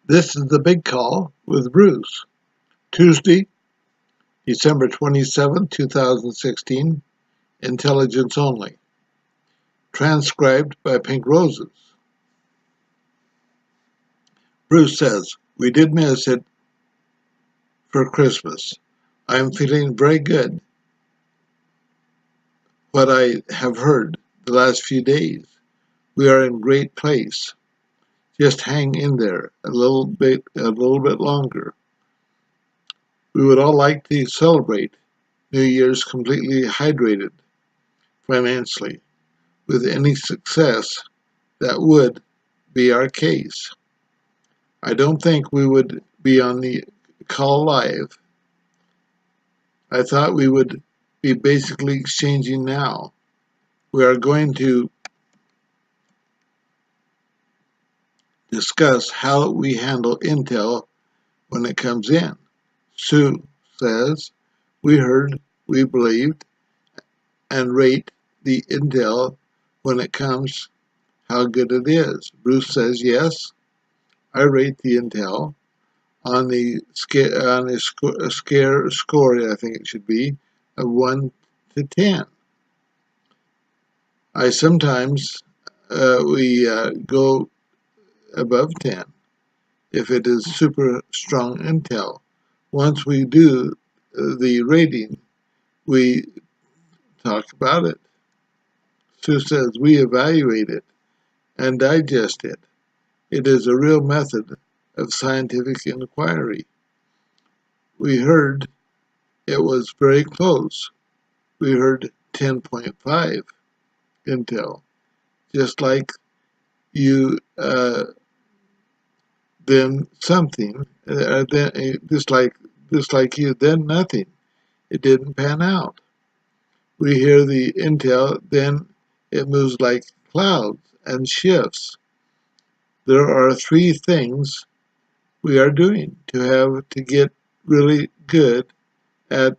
This is the Big Call with Bruce. Tuesday, December 27, 2016. Intelligence only. Transcribed by Pink Roses. Bruce says, "We did miss it for Christmas. I am feeling very good. What I have heard the last few days. We are in great place. Just hang in there a little bit longer. We would all like to celebrate New Year's completely hydrated financially. With any success, that would be our case. I don't think we would be on the call live. I thought we would be basically exchanging now. We are going to discuss how we handle intel when it comes in." Sue says, "We heard, we believed, and rate the intel when it comes, how good it is." Bruce says, "Yes, I rate the intel on the score, I think it should be, of 1 to 10. I sometimes we go above 10 if it is super strong intel. Once we do the rating, we talk about it." Sue says, "We evaluate it and digest it. It is a real method of scientific inquiry. We heard it was very close. We heard 10.5 intel, just like you, then something, just like you, then nothing. It didn't pan out. We hear the intel, then it moves like clouds and shifts. There are 3 things we are doing to get really good at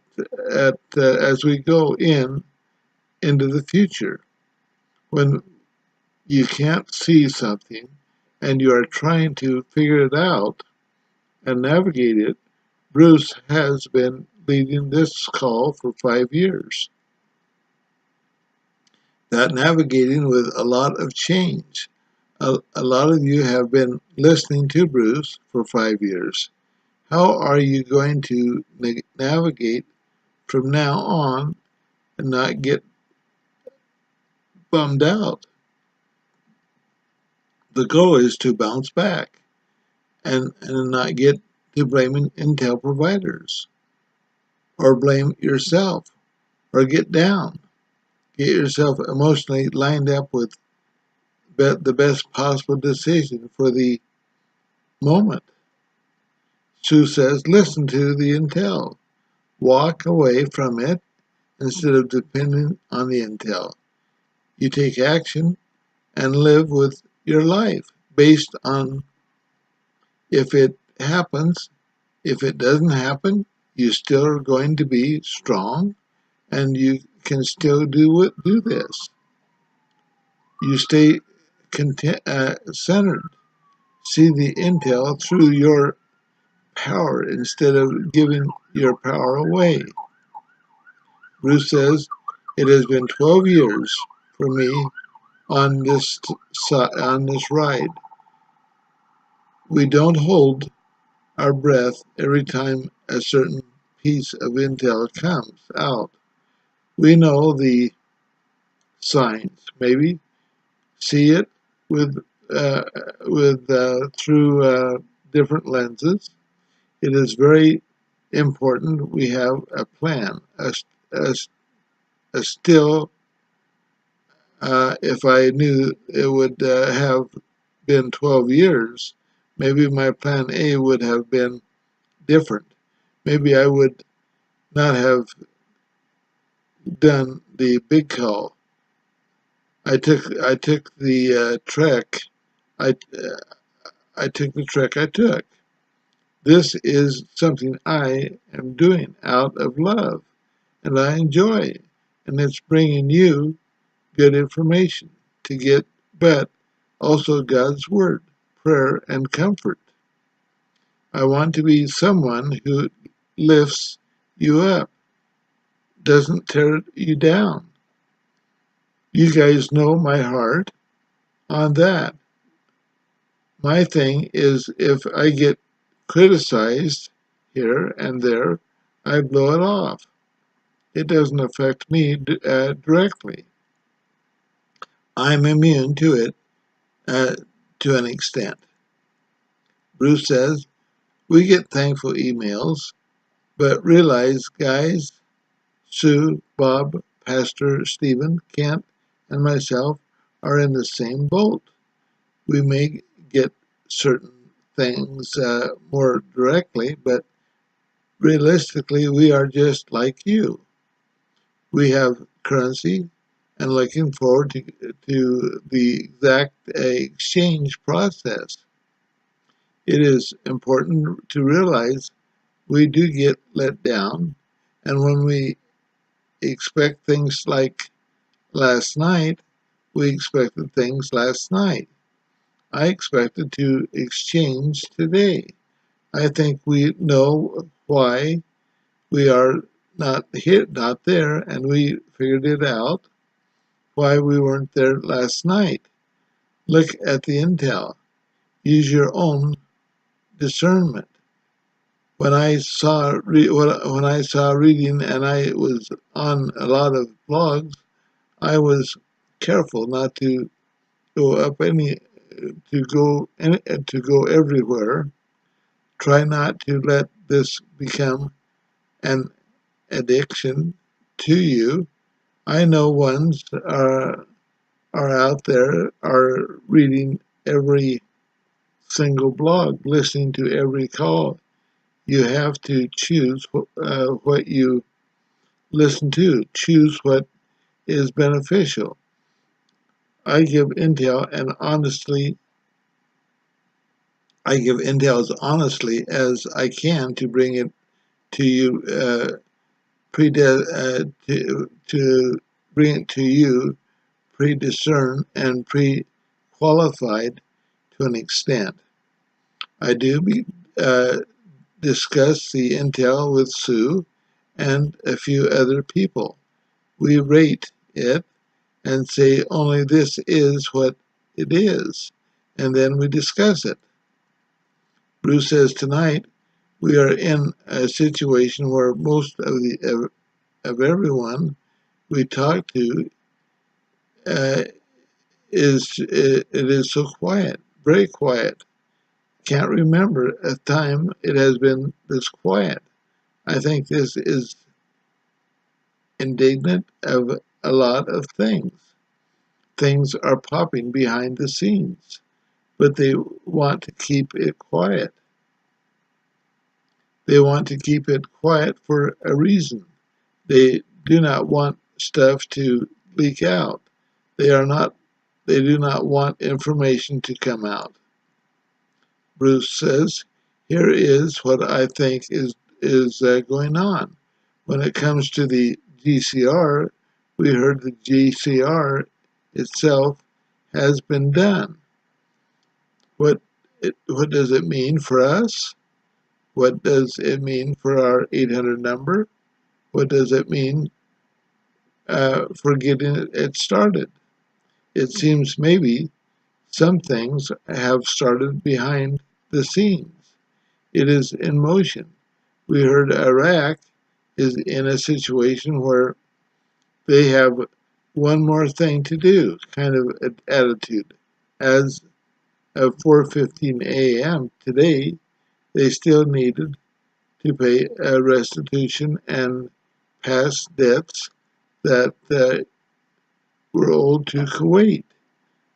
as we go into the future. When you can't see something and you are trying to figure it out and navigate it, Bruce has been leading this call for 5 years. That navigating with a lot of change. A lot of you have been listening to Bruce for 5 years. How are you going to navigate from now on and not get bummed out? The goal is to bounce back and not get to blaming intel providers or blame yourself or get down. Get yourself emotionally lined up with the best possible decision for the moment." Sue says, "Listen to the intel. Walk away from it instead of depending on the intel. You take action and live with your life based on if it happens. If it doesn't happen, you still are going to be strong and you can still do this. You stay centered. See the intel through your power instead of giving your power away." Bruce says, "It has been 12 years for me on this ride. We don't hold our breath every time a certain piece of intel comes out. We know the signs, maybe see it through different lenses. It is very important we have a plan, a still. If I knew it would have been 12 years, maybe my plan A would have been different. Maybe I would not have done the big call. I took the trek. I took the trek I took. This is something I am doing out of love, and I enjoy, and it's bringing you good information to get, but also God's word, prayer, and comfort. I want to be someone who lifts you up, doesn't tear you down. You guys know my heart on that. My thing is if I get criticized here and there, I blow it off. It doesn't affect me directly. I'm immune to it to an extent. Bruce says, we get thankful emails, but realize, guys, Sue, Bob, Pastor Stephen, Kent, and myself are in the same boat. We may get certain things more directly, but realistically, we are just like you. We have currency and looking forward to the exact exchange process. It is important to realize we do get let down, and when we expect things like last night, we expected things last night. I expected to exchange today. I think we know why we are not here, not there, and we figured it out why we weren't there last night. Look at the intel. Use your own discernment. When I saw reading and I was on a lot of blogs, I was careful not to go up any to go everywhere. Try not to let this become an addiction to you. I know ones are out there are reading every single blog, listening to every call. You have to choose what you listen to. Choose what is beneficial. I give intel as honestly as I can to bring it to you, to bring it to you, pre-discerned and pre-qualified to an extent. I do discuss the intel with Sue and a few other people. We rate it and say only this is what it is, and then we discuss it. Bruce says tonight we are in a situation where most of everyone we talk to it is so quiet, very quiet. Can't remember a time it has been this quiet. I think this is indignant of a lot of things. Things are popping behind the scenes, but they want to keep it quiet. They want to keep it quiet for a reason. They do not want stuff to leak out. They are not. They do not want information to come out. Bruce says, "Here is what I think is going on. When it comes to the GCR, we heard the GCR itself has been done. What does it mean for us? What does it mean for our 800 number? What does it mean for getting it started? It seems maybe some things have started behind the scenes. It is in motion. We heard Iraq is in a situation where they have one more thing to do, kind of an attitude. As of 4:15 a.m. today, they still needed to pay a restitution and past debts that were owed to Kuwait.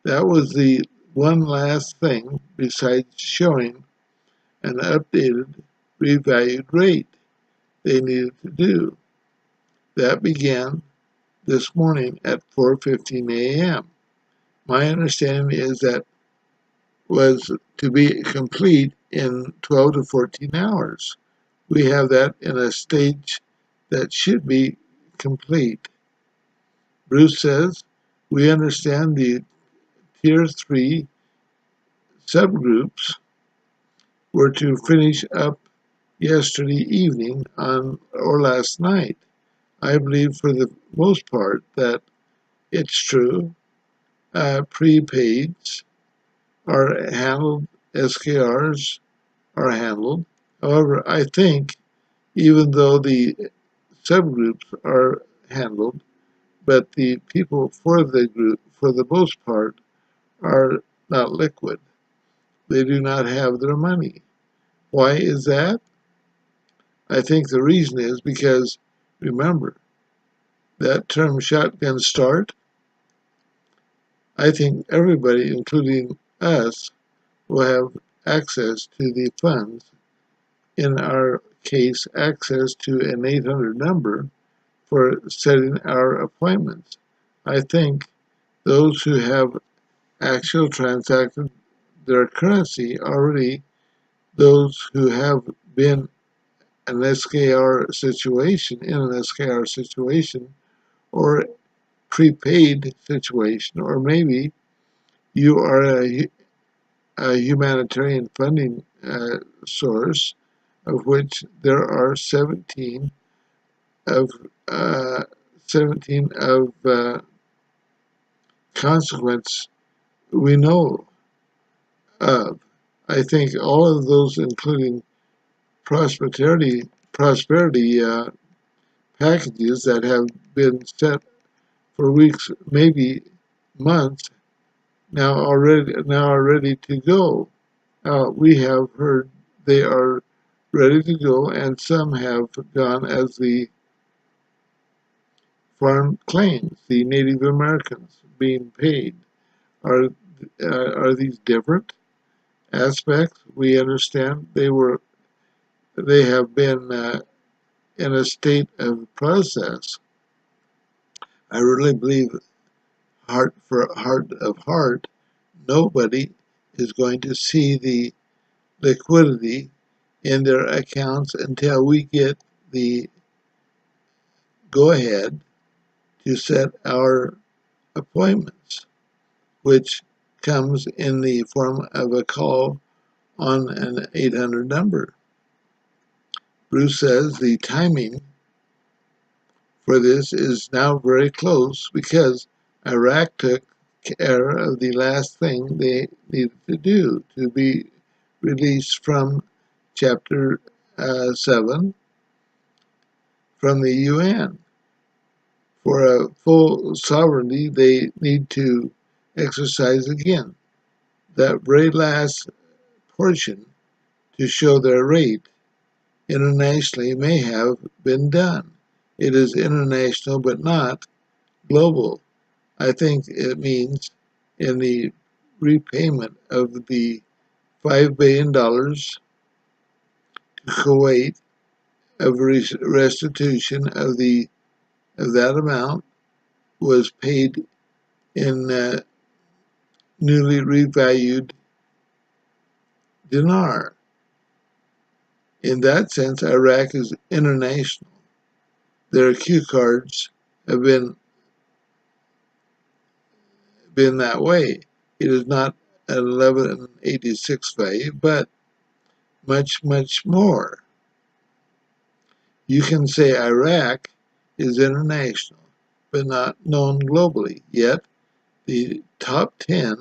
That was the one last thing besides showing an updated, revalued rate they needed to do. That began this morning at 4:15 a.m. My understanding is that was to be complete in 12 to 14 hours. We have that in a stage that should be complete. Bruce says, we understand the Tier 3 subgroups were to finish up yesterday evening or last night. I believe for the most part that it's true. Prepaids are handled, SKRs are handled. However, I think even though the subgroups are handled, but the people for the group, for the most part, are not liquid. They do not have their money. Why is that? I think the reason is because, remember, that term shotgun start, I think everybody, including us, will have access to the funds. In our case, access to an 800 number for setting our appointments. I think those who have actually transacted their currency already, those who have been in an SKR situation, or prepaid situation, or maybe you are a humanitarian funding source, of which there are 17 of 17 of consequence we know of. I think all of those, including prosperity packages that have been set for weeks, maybe months, now are ready to go. We have heard they are ready to go, and some have gone as the farm claims, the Native Americans being paid. Are these different aspects? We understand they have been in a state of process. I really believe, heart of heart, nobody is going to see the liquidity in their accounts until we get the go ahead to set our appointments, which comes in the form of a call on an 800 number. Bruce says the timing for this is now very close because Iraq took care of the last thing they needed to do to be released from Chapter 7 from the UN. For a full sovereignty, they need to exercise again that very last portion to show their rate internationally may have been done. It is international but not global. I think it means in the repayment of the $5 billion to Kuwait of restitution of that amount was paid in newly revalued dinar. In that sense, Iraq is international. Their Q cards have been that way. It is not an 1186 value, but much, much more. You can say Iraq is international, but not known globally. Yet, the top 10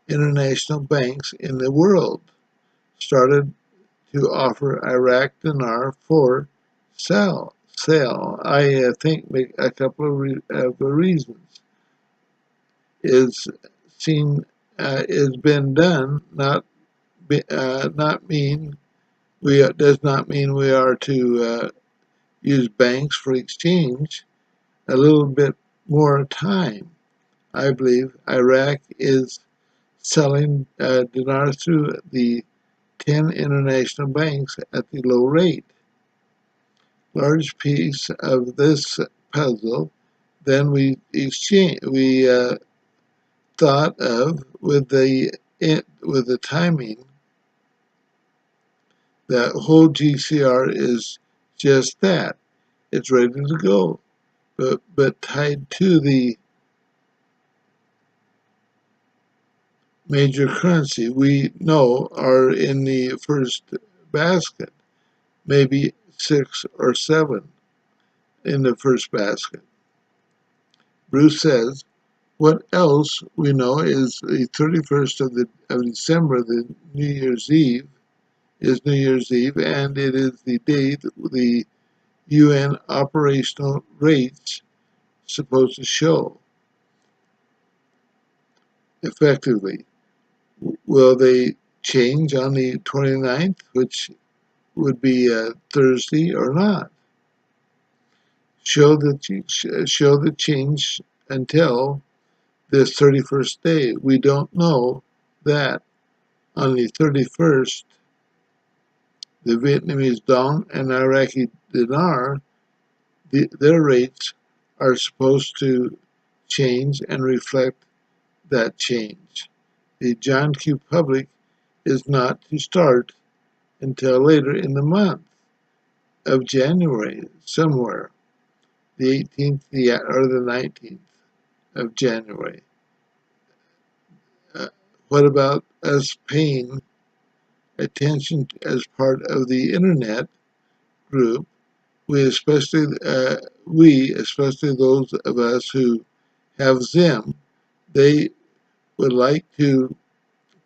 international banks in the world started to offer Iraq dinar for sale. I think a couple of reasons is seen is been done. Does not mean we are to use banks for exchange. A little bit more time. I believe Iraq is selling dinar through the 10 international banks at the low rate. Large piece of this puzzle then we thought of with the timing that whole GCR is just that. It's ready to go, but tied to the major currency we know are in the first basket, maybe 6 or 7 in the first basket. Bruce says, what else we know is the 31st of December, the New Year's Eve, is New Year's Eve, and it is the day that the UN operational rates supposed to show effectively. Will they change on the 29th, which would be Thursday, or not? Show the change until this 31st day. We don't know that on the 31st, the Vietnamese dong and Iraqi dinar, their rates are supposed to change and reflect that change. The John Q. Public is not to start until later in the month of January, somewhere, the 18th or the 19th of January. What about us paying attention as part of the internet group? Especially those of us who have Zim, they would like to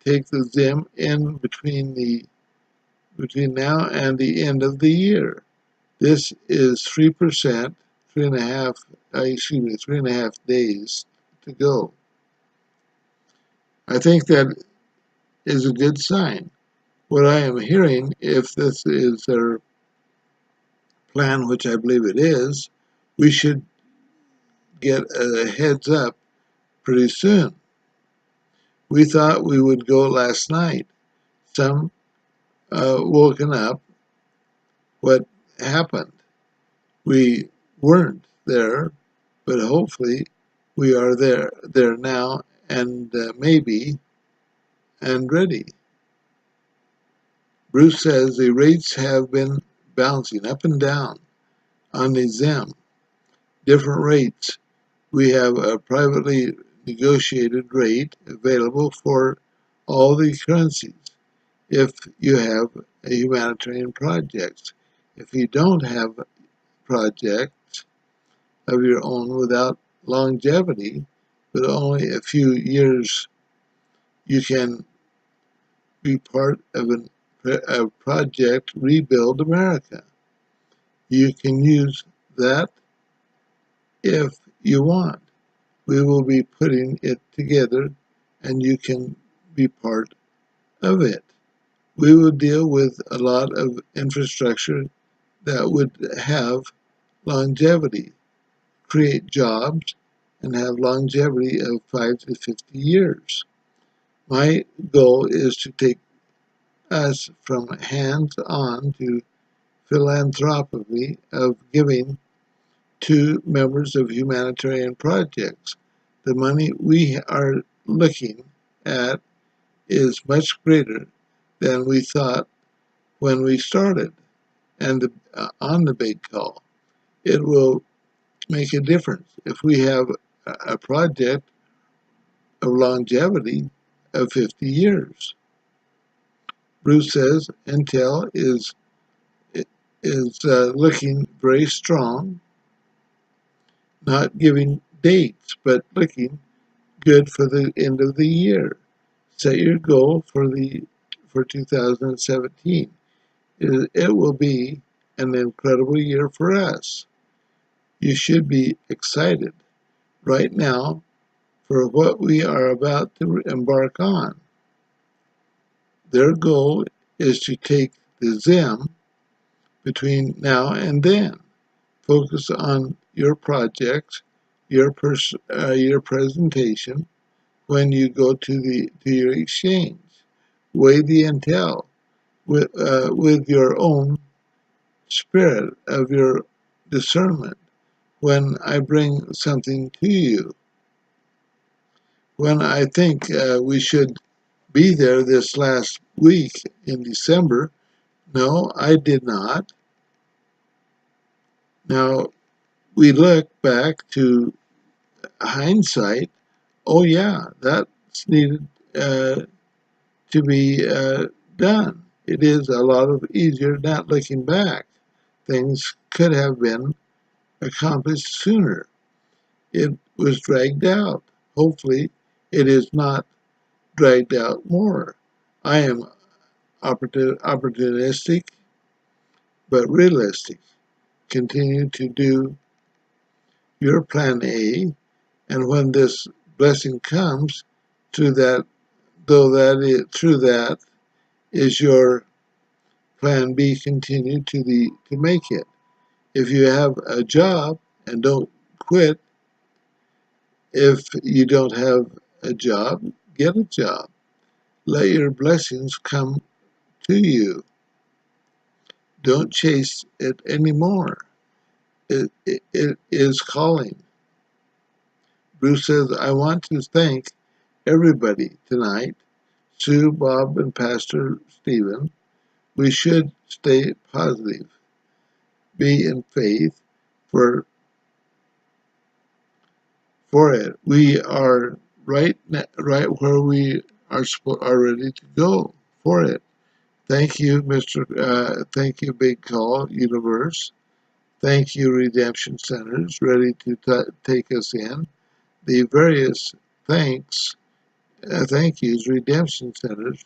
take the Zim in between now and the end of the year. This is 3%, 3.5 days to go. I think that is a good sign. What I am hearing, if this is their plan, which I believe it is, we should get a heads up pretty soon. We thought we would go last night. Some woken up. What happened? We weren't there, but hopefully we are there now, and maybe and ready. Bruce says the rates have been bouncing up and down on the Zim, different rates. We have a privately negotiated rate available for all the currencies if you have a humanitarian project. If you don't have projects of your own without longevity, but only a few years, you can be part of a project, Rebuild America. You can use that if you want. We will be putting it together and you can be part of it. We will deal with a lot of infrastructure that would have longevity, create jobs, and have longevity of 5 to 50 years. My goal is to take us from hands-on to philanthropy of giving to members of humanitarian projects. The money we are looking at is much greater than we thought when we started and on the big call. It will make a difference if we have a project of longevity of 50 years. Bruce says Intel is looking very strong, not giving dates, but looking good for the end of the year. Set your goal for 2017. It will be an incredible year for us. You should be excited right now for what we are about to embark on. Their goal is to take the Zim between now and then. Focus on your projects, your presentation when you go to your exchange. Weigh the intel with your own spirit of your discernment when I bring something to you. When I think we should be there this last week in December, no, I did not. Now, we look back to hindsight, oh yeah, that's needed to be done. It is a lot of easier not looking back. Things could have been accomplished sooner. It was dragged out. Hopefully, it is not dragged out more. I am opportunistic but realistic. Continue to do your plan A, and when this blessing comes, through that, through that is your plan B. Continue to make it. If you have a job and don't quit, if you don't have a job, get a job. Let your blessings come to you. Don't chase it anymore. It is calling. Bruce says, I want to thank everybody tonight, Sue, Bob, and Pastor Stephen. We should stay positive, be in faith for it. We are right where we are ready to go for it. Thank you, thank you, Big Call Universe. Thank you, Redemption Centers, ready to take us in. The various thank yous, Redemption Centers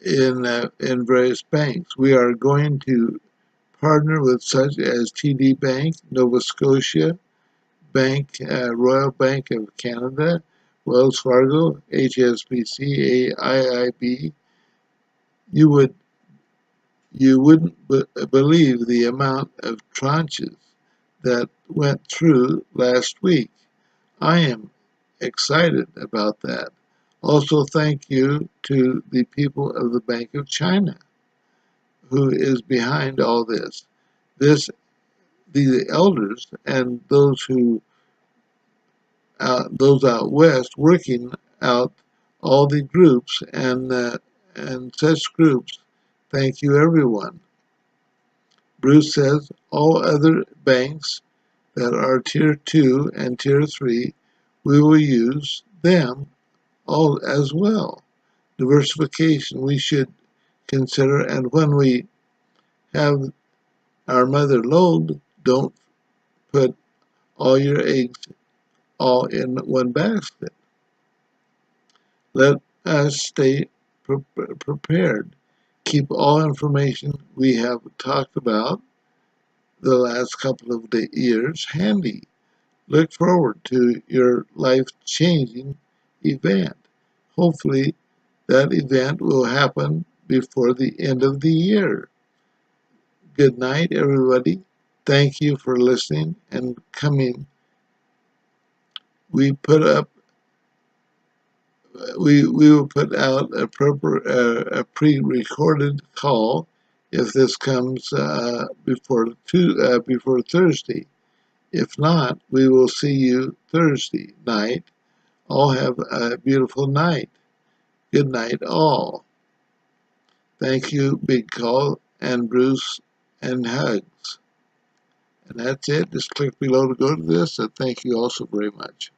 in various banks. We are going to partner with such as TD Bank, Nova Scotia Bank, Royal Bank of Canada, Wells Fargo, HSBC, AIIB. You wouldn't believe the amount of tranches that went through last week. I am excited about that. Also, thank you to the people of the Bank of China, who is behind all this. The elders and those out west working out all the groups and such groups. Thank you, everyone. Bruce says all other banks that are Tier 2 and Tier 3, we will use them all as well. Diversification we should consider, and when we have our mother lode, don't put all your eggs all in one basket. Let us stay prepared. Keep all information we have talked about the last couple of years handy. Look forward to your life-changing event. Hopefully, that event will happen before the end of the year. Good night, everybody. Thank you for listening and coming. We will put out a pre-recorded call if this comes before Thursday. If not, we will see you Thursday night. All have a beautiful night. Good night, all. Thank you, Big Call and Bruce, and hugs. And that's it. Just click below to go to this. And thank you all so very much.